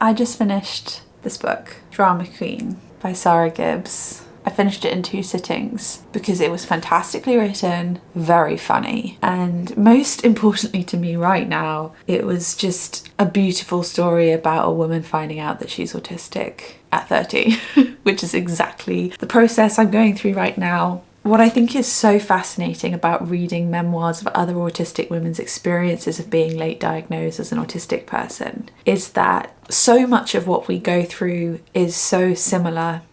I just finished this book, Drama Queen by Sarah Gibbs. I finished it in 2 sittings because it was fantastically written, very funny, and most importantly to me right now, it was just a beautiful story about a woman finding out that she's autistic at 30, which is exactly the process I'm going through right now. What I think is so fascinating about reading memoirs of other autistic women's experiences of being late diagnosed as an autistic person is that so much of what we go through is so similar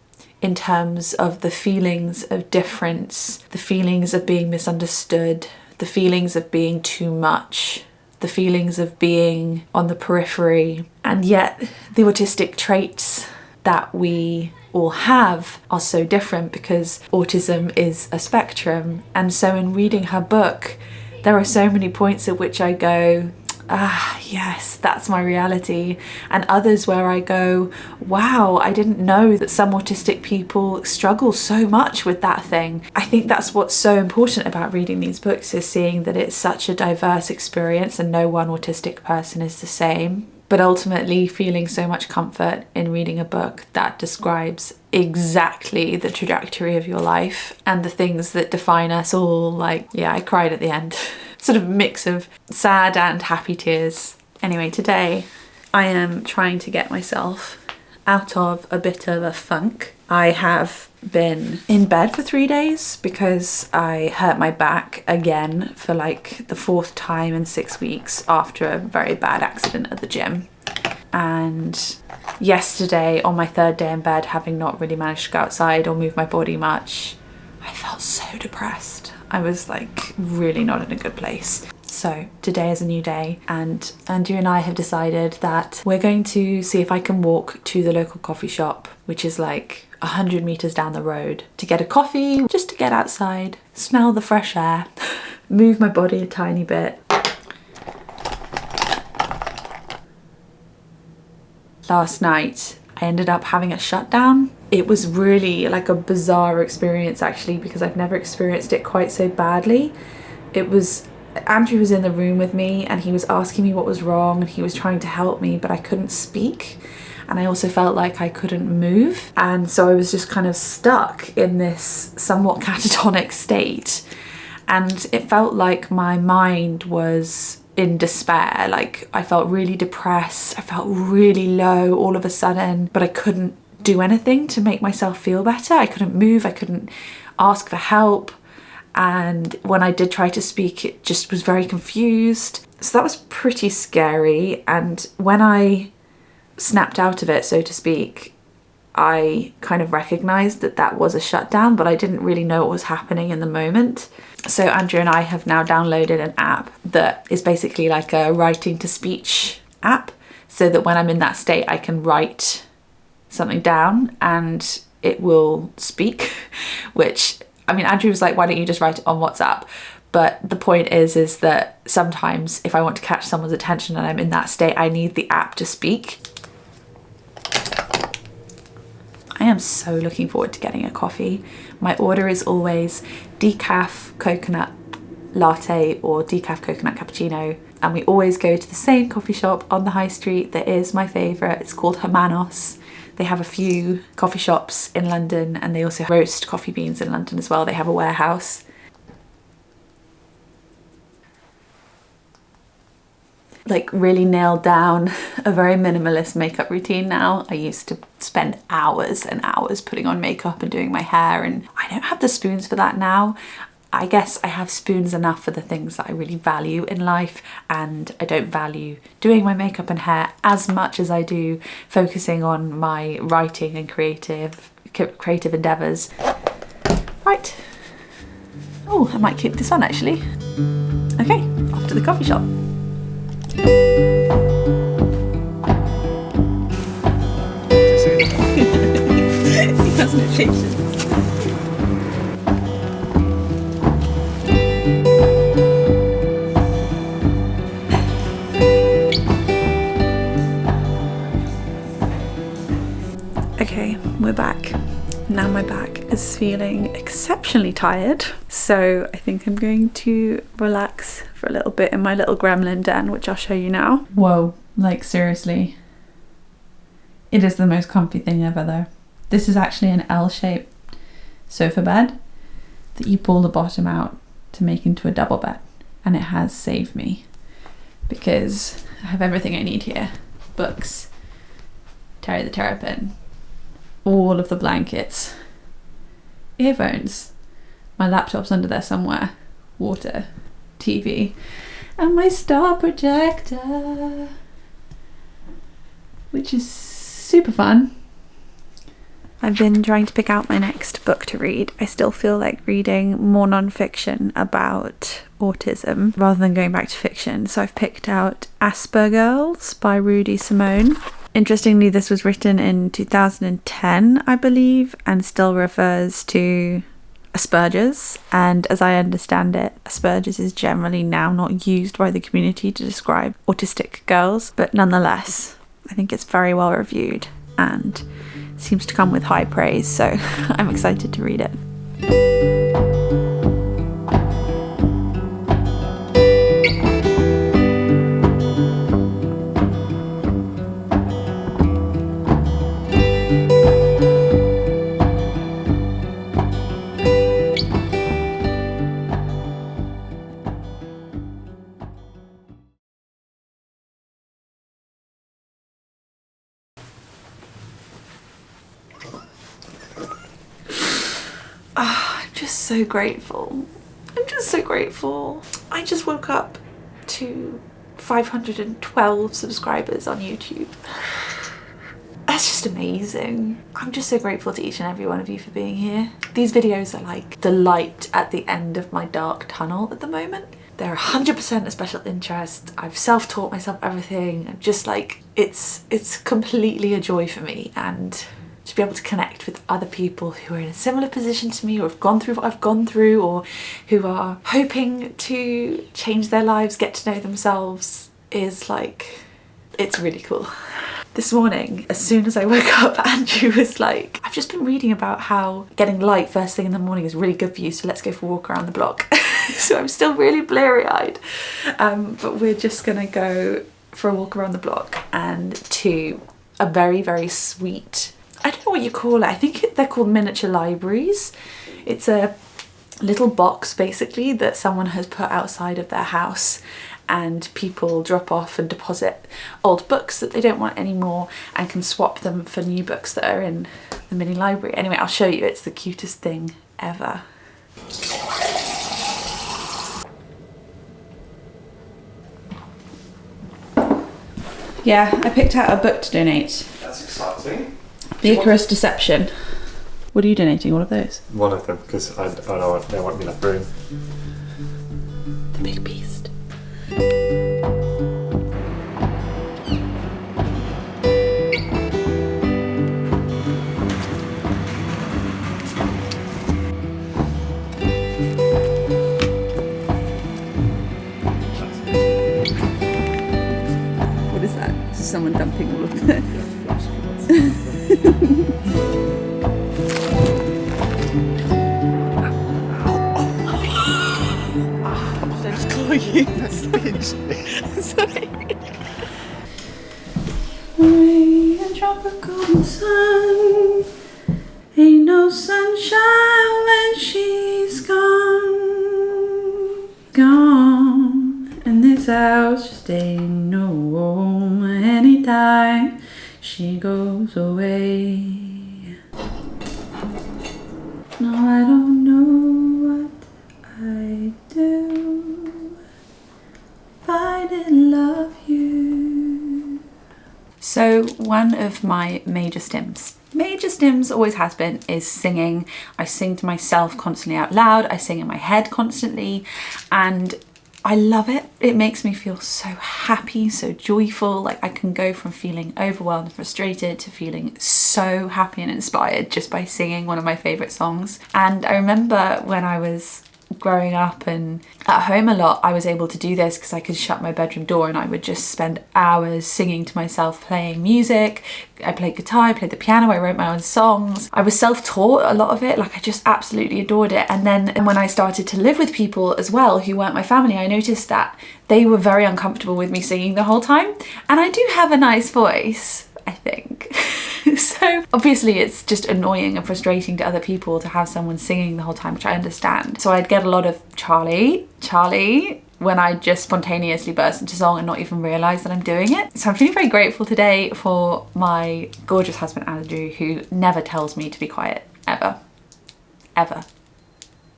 in terms of the feelings of difference, the feelings of being misunderstood, the feelings of being too much, the feelings of being on the periphery. And yet the autistic traits that we all have are so different because autism is a spectrum. And so in reading her book, there are so many points at which I go, yes, that's my reality, and others where I go, wow, I didn't know that some autistic people struggle so much with that thing. I think that's what's so important about reading these books, is seeing that it's such a diverse experience and no one autistic person is the same. But ultimately feeling so much comfort in reading a book that describes exactly the trajectory of your life and the things that define us all. Like, yeah, I cried at the end. Sort of mix of sad and happy tears. Anyway, today I am trying to get myself out of a bit of a funk. I have been in bed for 3 days because I hurt my back again for like the 4th time in 6 weeks after a very bad accident at the gym. And yesterday, on my 3rd day in bed, having not really managed to go outside or move my body much, I felt so depressed. I was like really not in a good place. So today is a new day, and Andrew and I have decided that we're going to see if I can walk to the local coffee shop, which is like 100 meters down the road, to get a coffee, just to get outside, smell the fresh air, move my body a tiny bit. Last night, I ended up having a shutdown. It was really like a bizarre experience actually, because I've never experienced it quite so badly. Andrew was in the room with me and he was asking me what was wrong and he was trying to help me, but I couldn't speak. And I also felt like I couldn't move. And so I was just kind of stuck in this somewhat catatonic state. And it felt like my mind was in despair. Like I felt really depressed. I felt really low all of a sudden, but I couldn't do anything to make myself feel better. I couldn't move. I couldn't ask for help. And when I did try to speak, it just was very confused. So that was pretty scary. And when I snapped out of it, so to speak, I kind of recognized that that was a shutdown, but I didn't really know what was happening in the moment. So Andrew and I have now downloaded an app that is basically like a writing to speech app, so that when I'm in that state, I can write something down and it will speak, which, I mean, Andrew was like, why don't you just write it on WhatsApp? But the point is that sometimes if I want to catch someone's attention and I'm in that state, I need the app to speak. I am so looking forward to getting a coffee. My order is always decaf coconut latte or decaf coconut cappuccino. And we always go to the same coffee shop on the high street that is my favourite. It's called Hermanos. They have a few coffee shops in London and they also roast coffee beans in London as well. They have a warehouse. Like really nailed down a very minimalist makeup routine now. I used to spend hours and hours putting on makeup and doing my hair, and I don't have the spoons for that now. I guess I have spoons enough for the things that I really value in life, and I don't value doing my makeup and hair as much as I do focusing on my writing and creative endeavours. Right. Oh, I might keep this on actually. Okay, off to the coffee shop. He has no patience. Okay, we're back. Now my back is feeling exceptionally tired, so I think I'm going to relax for a little bit in my little gremlin den, which I'll show you now. Whoa, like seriously. It is the most comfy thing ever though. This is actually an L-shaped sofa bed that you pull the bottom out to make into a double bed, and it has saved me because I have everything I need here. Books, Terry the Terrapin, all of the blankets, earphones, my laptop's under there somewhere, water, TV, and my star projector, which is super fun. I've been trying to pick out my next book to read. I still feel like reading more non-fiction about autism rather than going back to fiction. So I've picked out Girls by Rudy Simone. Interestingly, this was written in 2010, I believe, and still refers to Asperger's. And as I understand it, Asperger's is generally now not used by the community to describe autistic girls. But nonetheless, I think it's very well reviewed and seems to come with high praise, so I'm excited to read it. I'm just so grateful. I'm just so grateful. I just woke up to 512 subscribers on YouTube. That's just amazing. I'm just so grateful to each and every one of you for being here. These videos are like the light at the end of my dark tunnel at the moment. They're 100% a special interest. I've self-taught myself everything. I'm just like, it's completely a joy for me, and to be able to connect with other people who are in a similar position to me, or have gone through what I've gone through, or who are hoping to change their lives, get to know themselves, is like, it's really cool. This morning, as soon as I woke up, Andrew was like, I've just been reading about how getting light first thing in the morning is really good for you, so let's go for a walk around the block. So I'm still really bleary-eyed, but we're just gonna go for a walk around the block and to a very, very sweet, I don't know what you call it, I think they're called miniature libraries. It's a little box basically that someone has put outside of their house, and people drop off and deposit old books that they don't want anymore and can swap them for new books that are in the mini library. Anyway, I'll show you, it's the cutest thing ever. Yeah, I picked out a book to donate. That's exciting. The Icarus Deception. What are you donating, all of those? One of them, because I don't there won't be enough room. The Big Beast. What is that? Someone dumping all of the Did I just call you? That's pinched me. Sorry. Rain and tropical sun. Ain't no sunshine when she's gone. Gone. And this house just ain't no home anytime she goes away. No, I don't know what I do if I didn't love you. So one of my major stims always has been, is singing. I sing to myself constantly out loud. I sing in my head constantly, and I love it. It makes me feel so happy, so joyful. Like I can go from feeling overwhelmed and frustrated to feeling so happy and inspired just by singing one of my favourite songs. And I remember when I was growing up and at home a lot, I was able to do this because I could shut my bedroom door and I would just spend hours singing to myself, playing music. I played guitar, I played the piano, I wrote my own songs. I was self-taught a lot of it, like I just absolutely adored it. And then when I started to live with people as well who weren't my family, I noticed that they were very uncomfortable with me singing the whole time. And I do have a nice voice. I think. So obviously it's just annoying and frustrating to other people to have someone singing the whole time, which I understand. So I'd get a lot of Charlie, when I just spontaneously burst into song and not even realise that I'm doing it. So I'm feeling very grateful today for my gorgeous husband Andrew, who never tells me to be quiet, ever.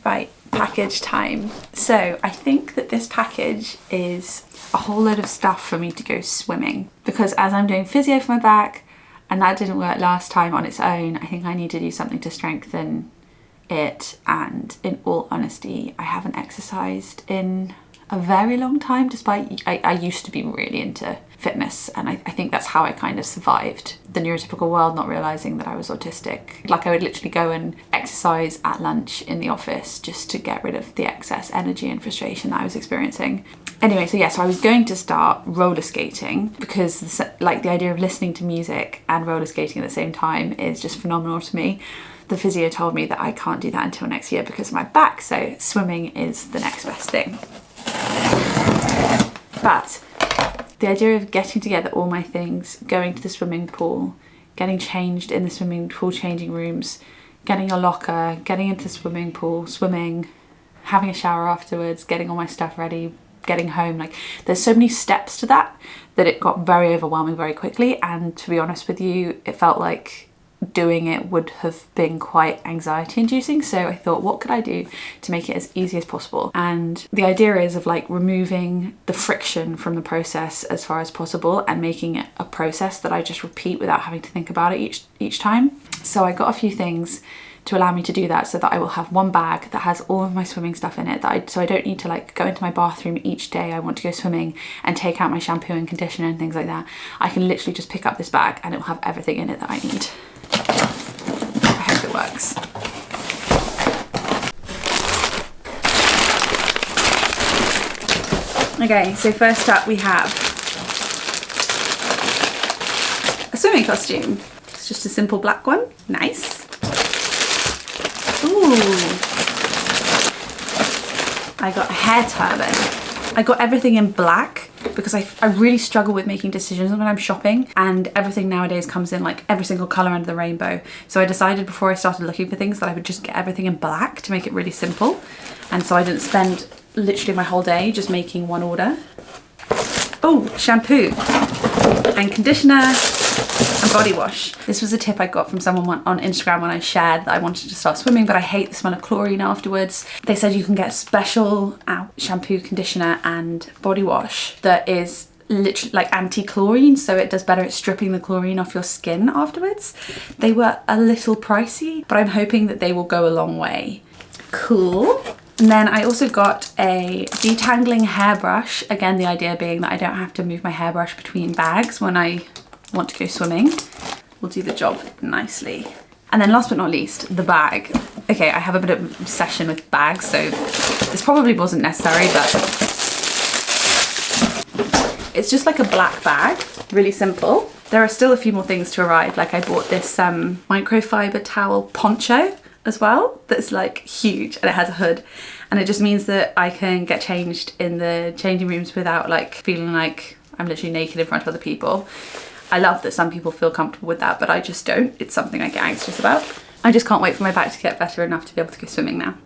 Right, package time. So I think that this package is a whole load of stuff for me to go swimming, because as I'm doing physio for my back, and that didn't work last time on its own, I think I need to do something to strengthen it. And in all honesty, I haven't exercised in a very long time, despite I used to be really into fitness, and I think that's how I kind of survived the neurotypical world, not realising that I was autistic. Like, I would literally go and exercise at lunch in the office just to get rid of the excess energy and frustration that I was experiencing. Anyway, so I was going to start roller skating, because like the idea of listening to music and roller skating at the same time is just phenomenal to me. The physio told me that I can't do that until next year because of my back, so swimming is the next best thing. But the idea of getting together all my things, going to the swimming pool, getting changed in the swimming pool changing rooms, getting a locker, getting into the swimming pool, swimming, having a shower afterwards, getting all my stuff ready, getting home, like there's so many steps to that it got very overwhelming very quickly. And to be honest with you, it felt like doing it would have been quite anxiety inducing. So I thought, what could I do to make it as easy as possible? And the idea is of like removing the friction from the process as far as possible and making it a process that I just repeat without having to think about it each time. So I got a few things to allow me to do that, so that I will have one bag that has all of my swimming stuff in it, so I don't need to like go into my bathroom each day I want to go swimming and take out my shampoo and conditioner and things like that. I can literally just pick up this bag and it will have everything in it that I need. I hope it works. Okay, so first up we have a swimming costume. It's just a simple black one. Nice. Ooh. I got a hair turban. I got everything in black because I really struggle with making decisions when I'm shopping, and everything nowadays comes in like every single colour under the rainbow. So I decided before I started looking for things that I would just get everything in black to make it really simple. And so I didn't spend literally my whole day just making one order. Oh, shampoo and conditioner and body wash. This was a tip I got from someone on Instagram when I shared that I wanted to start swimming, but I hate the smell of chlorine afterwards. They said you can get special shampoo, conditioner and body wash that is literally like anti-chlorine, so it does better at stripping the chlorine off your skin afterwards. They were a little pricey, but I'm hoping that they will go a long way. Cool. And then I also got a detangling hairbrush. Again, the idea being that I don't have to move my hairbrush between bags when I want to go swimming. Will do the job nicely. And then last but not least, the bag. Okay, I have a bit of an obsession with bags, so this probably wasn't necessary, but it's just like a black bag, really simple. There are still a few more things to arrive. Like I bought this microfiber towel poncho as well that's like huge, and it has a hood, and it just means that I can get changed in the changing rooms without like feeling like I'm literally naked in front of other people. I love that some people feel comfortable with that, but I just don't. It's something I get anxious about. I just can't wait for my back to get better enough to be able to go swimming now.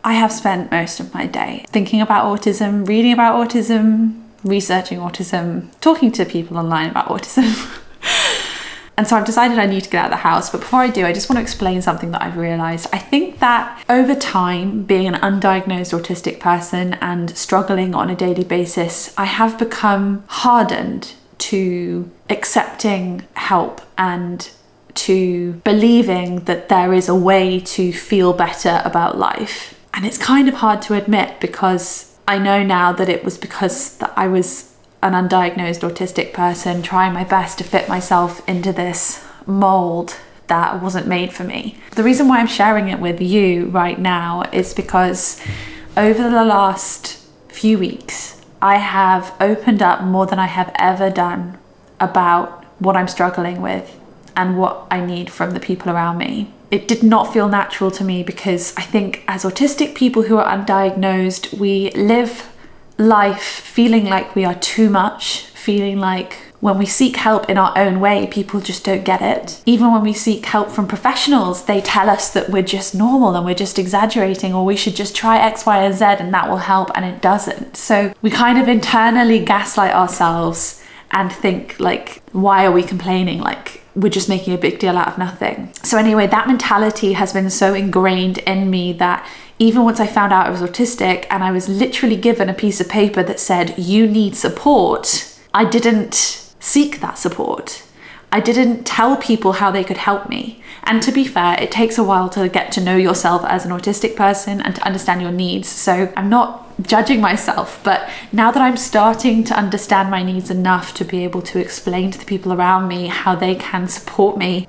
I have spent most of my day thinking about autism, reading about autism, researching autism, talking to people online about autism. And so I've decided I need to get out of the house. But before I do, I just want to explain something that I've realised. I think that over time, being an undiagnosed autistic person and struggling on a daily basis, I have become hardened to accepting help and to believing that there is a way to feel better about life. And it's kind of hard to admit, because I know now that it was because that I was an undiagnosed autistic person trying my best to fit myself into this mold that wasn't made for me. The reason why I'm sharing it with you right now is because over the last few weeks, I have opened up more than I have ever done about what I'm struggling with and what I need from the people around me. It did not feel natural to me, because I think as autistic people who are undiagnosed, we live life feeling like we are too much, feeling like when we seek help in our own way, people just don't get it. Even when we seek help from professionals, they tell us that we're just normal and we're just exaggerating, or we should just try X, Y, and Z and that will help, and it doesn't. So we kind of internally gaslight ourselves and think like, why are we complaining? Like, we're just making a big deal out of nothing. So anyway, that mentality has been so ingrained in me that even once I found out I was autistic and I was literally given a piece of paper that said, you need support, I didn't seek that support. I didn't tell people how they could help me. And to be fair, it takes a while to get to know yourself as an autistic person and to understand your needs. So I'm not judging myself, but now that I'm starting to understand my needs enough to be able to explain to the people around me how they can support me,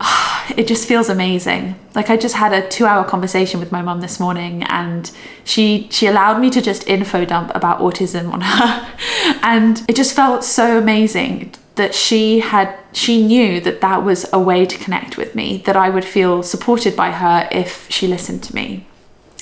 it just feels amazing. Like, I just had a 2-hour conversation with my mum this morning, and she allowed me to just info dump about autism on her. And it just felt so amazing that she knew that that was a way to connect with me, that I would feel supported by her if she listened to me.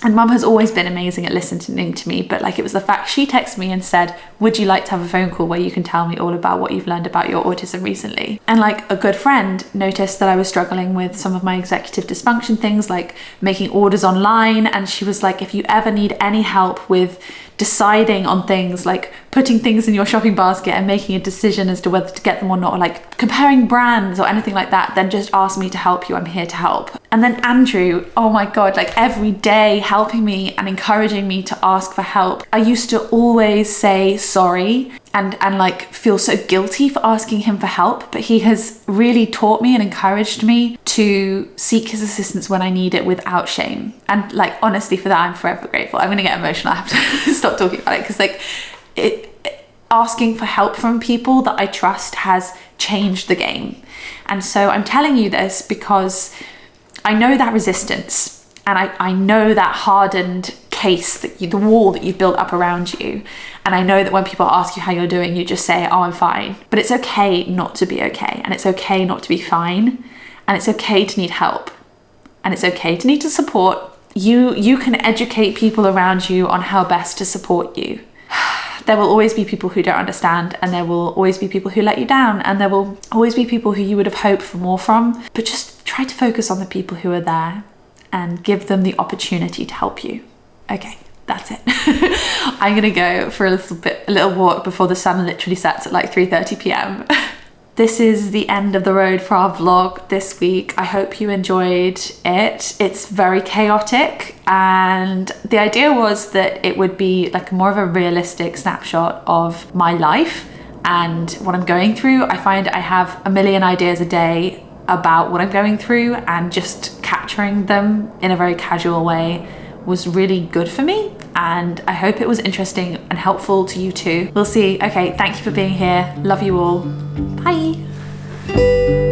And mum has always been amazing at listening to me, but like, it was the fact she texted me and said, would you like to have a phone call where you can tell me all about what you've learned about your autism recently? And like, a good friend noticed that I was struggling with some of my executive dysfunction things, like making orders online. And she was like, if you ever need any help with deciding on things, like putting things in your shopping basket and making a decision as to whether to get them or not, or like comparing brands or anything like that, then just ask me to help you. I'm here to help. And then Andrew, oh my God, like every day helping me and encouraging me to ask for help. I used to always say sorry and like feel so guilty for asking him for help, but he has really taught me and encouraged me to seek his assistance when I need it without shame. And like, honestly, for that, I'm forever grateful. I'm gonna get emotional. I have to stop talking about it, because like, asking for help from people that I trust has changed the game. And so I'm telling you this because I know that resistance, and I know that hardened case, the wall that you've built up around you. And I know that when people ask you how you're doing, you just say, oh, I'm fine. But it's okay not to be okay. And it's okay not to be fine. And it's okay to need help. And it's okay to need to support. You can educate people around you on how best to support you. There will always be people who don't understand, and there will always be people who let you down, and there will always be people who you would have hoped for more from. But just try to focus on the people who are there and give them the opportunity to help you. Okay, that's it. I'm gonna go for a little walk before the sun literally sets at like 3:30 p.m. This is the end of the road for our vlog this week. I hope you enjoyed it. It's very chaotic, and the idea was that it would be like more of a realistic snapshot of my life and what I'm going through. I find I have a million ideas a day about what I'm going through, and just capturing them in a very casual way was really good for me, and I hope it was interesting and helpful to you too. We'll see. Okay, thank you for being here. Love you all. Bye.